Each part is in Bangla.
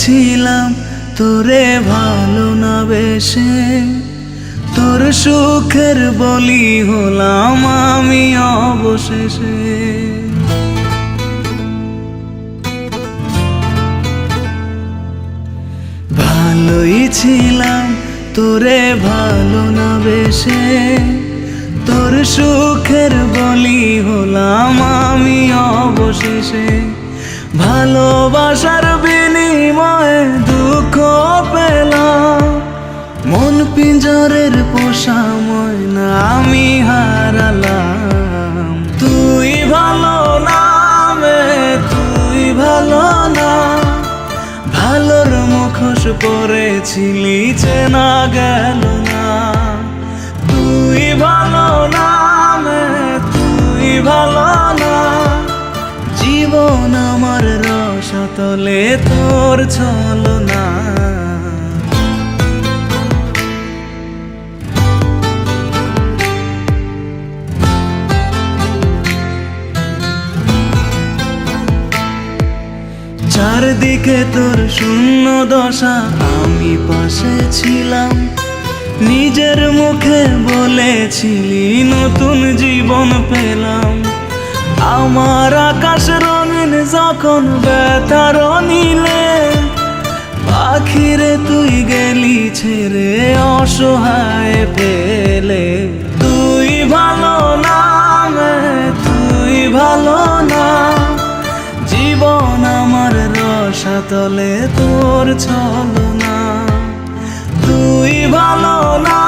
ছিলাম তোরে ভালো না বেশে, তোর সুখের বলি হলাম আমি অবশেষে। ভালোই ছিলাম তোরে ভালো না বেশে, তোর সুখের বলি হলাম আমি অবশেষে। ভালোবাসার বিনিময়ে দুঃখ পেলাম, মন পিঞ্জরের পোষা ময়না আমি হারালাম। তুই ভালো না তুই ভালো না, ভালোর মুখোশ পরেছিলি চেনা গেল না। তুই ভালো না তুই ভালো না, জীবন আমার রসাতলে তোর ছলনা। চারদিকে তোর শূন্য দশা, আমি পাশে ছিলাম, নিজের মুখে বলেছিলি নতুন জীবন পেলাম। আমার আকাশ রঙিন যখন ব্যথার নীলে, পাখিরে তুই গেলি ছেড়ে অসহায় পেলে। তুই ভালো না তুই ভালো না, জীবন আমার রসাতলে তোর ছলনা। তুই ভালো না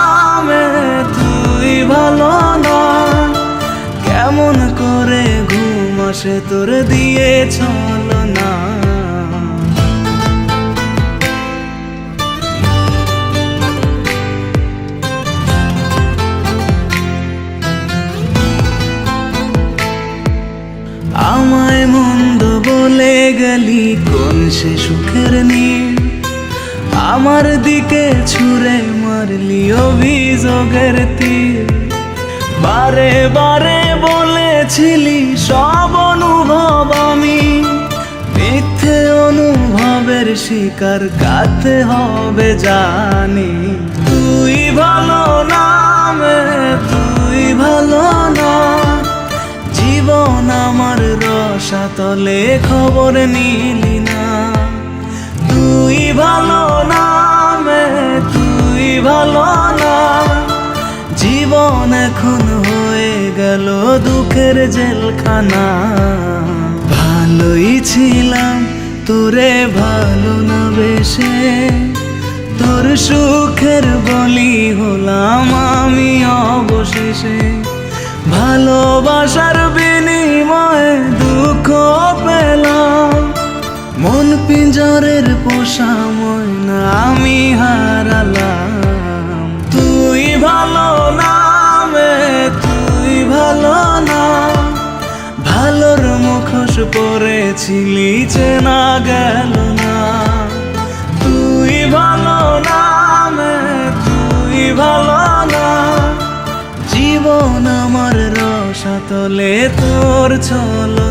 তুই ভালো না, কেমন করে ঘুম আসে তোর দিয়ে ছলনা। আমায় মন্দ বলে গেলি কোন সে সুখের নীল, আমার দিকে ছুঁড়ে মারলি অভিযোগের তীর। বারে বারে বলেছিলি সব অনুভব আমি, মিথ্যে অনুভবের শিকার কাটতে হবে জানি। তুই ভালো না তুই ভালো না, জীবন আমার রসাতলে খবর নিলি না। তুই ভালো না তুই ভালো না, জীবন এখন হয়ে গেল দুঃখের জেলখানা। ভালোই ছিলাম তোরে ভালো না বেশে, তোর সুখের বলি হলাম আমি অবশেষে। ভালোবাসার বিনিময়ে দুঃখ পেলাম, মন পিঞ্জরের পোষা ময়না আমি হারালাম। তুই ভালো না তুই ভালো না, ভালোর মুখোশ পরেছিলি চেনা গেল না। তুই ভালো না তুই ভালো না, জীবন আমার রসাতলে তোর ছলনা।